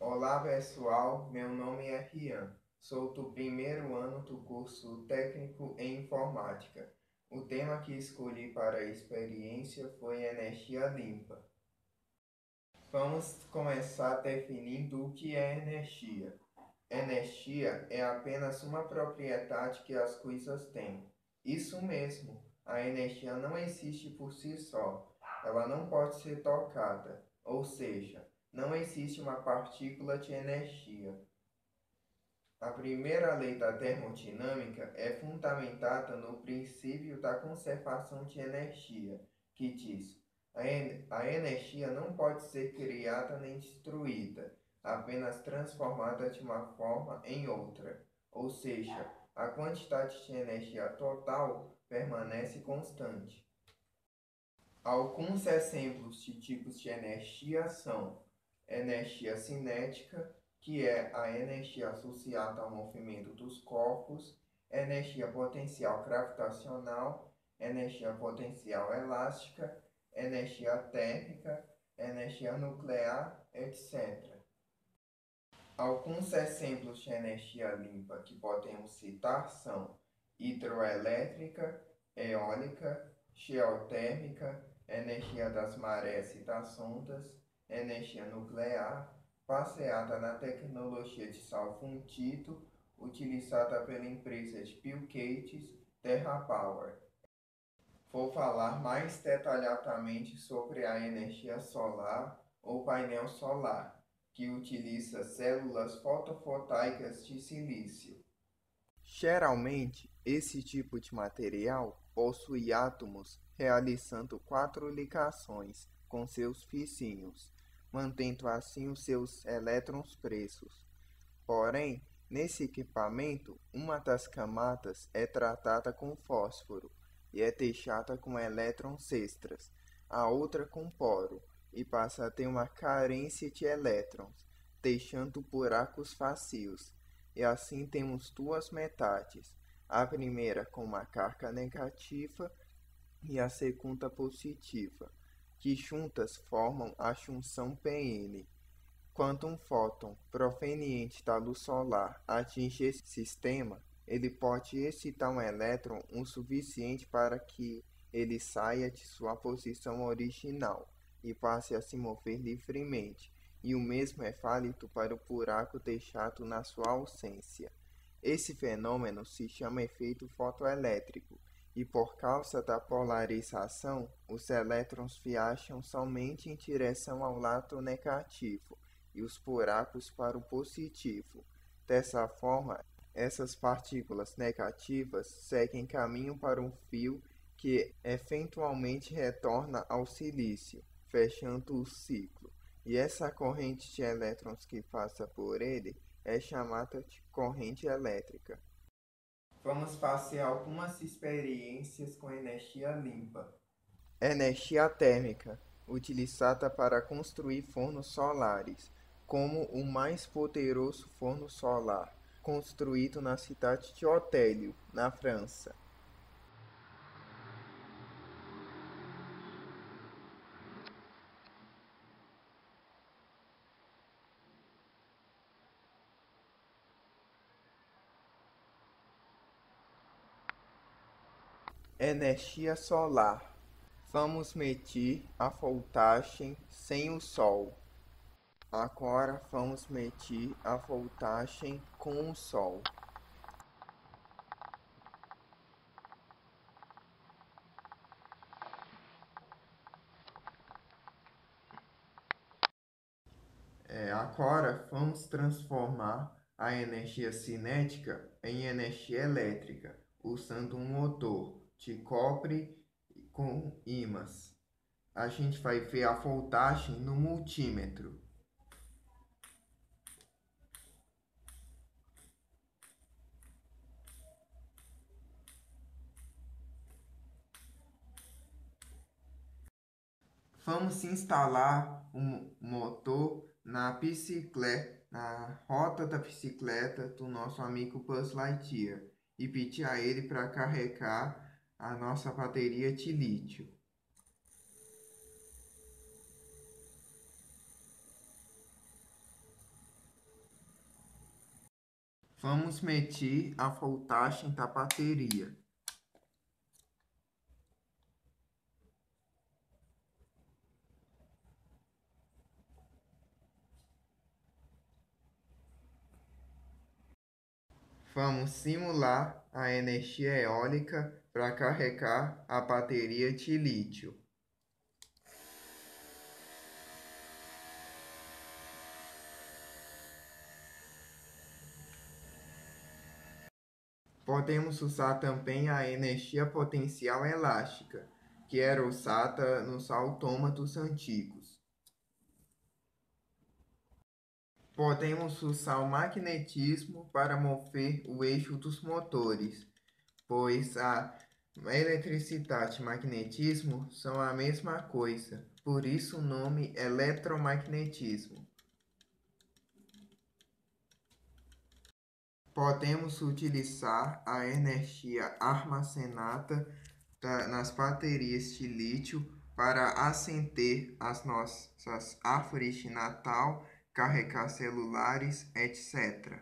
Olá pessoal, meu nome é Rian, sou do primeiro ano do curso técnico em informática. O tema que escolhi para a experiência foi energia limpa. Vamos começar definindo o que é energia. Energia é apenas uma propriedade que as coisas têm. Isso mesmo, a energia não existe por si só. Ela não pode ser tocada, ou seja, não existe uma partícula de energia. A primeira lei da termodinâmica é fundamentada no princípio da conservação de energia, que diz: a energia não pode ser criada nem destruída, apenas transformada de uma forma em outra. Ou seja, a quantidade de energia total permanece constante. Alguns exemplos de tipos de energia são energia cinética, que é a energia associada ao movimento dos corpos, energia potencial gravitacional, energia potencial elástica, energia térmica, energia nuclear, etc. Alguns exemplos de energia limpa que podemos citar são hidroelétrica, eólica, geotérmica, energia das marés e das ondas, energia nuclear, baseada na tecnologia de sal fundido, utilizada pela empresa de Bill Gates, TerraPower. Vou falar mais detalhadamente sobre a energia solar ou painel solar, que utiliza células fotovoltaicas de silício. Geralmente, esse tipo de material possui átomos realizando 4 ligações com seus vizinhos, mantendo assim os seus elétrons presos. Porém, nesse equipamento, uma das camadas é tratada com fósforo e é deixada com elétrons extras, a outra com boro e passa a ter uma carência de elétrons, deixando buracos vazios. E assim temos duas metades, a primeira com uma carga negativa e a segunda positiva, que juntas formam a junção PN. Quando um fóton proveniente da luz solar atinge esse sistema, ele pode excitar um elétron o suficiente para que ele saia de sua posição original e passe a se mover livremente, e o mesmo é válido para o buraco deixado na sua ausência. Esse fenômeno se chama efeito fotoelétrico, e por causa da polarização, os elétrons viajam somente em direção ao lado negativo e os buracos para o positivo. Dessa forma, essas partículas negativas seguem caminho para um fio que eventualmente retorna ao silício, fechando o ciclo. E essa corrente de elétrons que passa por ele é chamada de corrente elétrica. Vamos fazer algumas experiências com energia limpa. Energia térmica, utilizada para construir fornos solares, como o mais poderoso forno solar, construído na cidade de Otélio, na França. Energia solar. Vamos medir a voltagem sem o sol. Agora vamos medir a voltagem com o sol. Agora vamos transformar a energia cinética em energia elétrica, usando um motor de cobre com ímãs. A gente vai ver a voltagem no multímetro. Vamos instalar um motor na bicicleta, na roda da bicicleta do nosso amigo Buzz Lightyear e pedir a ele para carregar a nossa bateria de lítio. Vamos medir a voltagem da bateria. Vamos simular a energia eólica para carregar a bateria de lítio. Podemos usar também a energia potencial elástica, que era usada nos autômatos antigos. Podemos usar o magnetismo para mover o eixo dos motores, pois a eletricidade e magnetismo são a mesma coisa, por isso o nome eletromagnetismo. Podemos utilizar a energia armazenada nas baterias de lítio para acender as nossas árvores de Natal, carregar celulares, etc.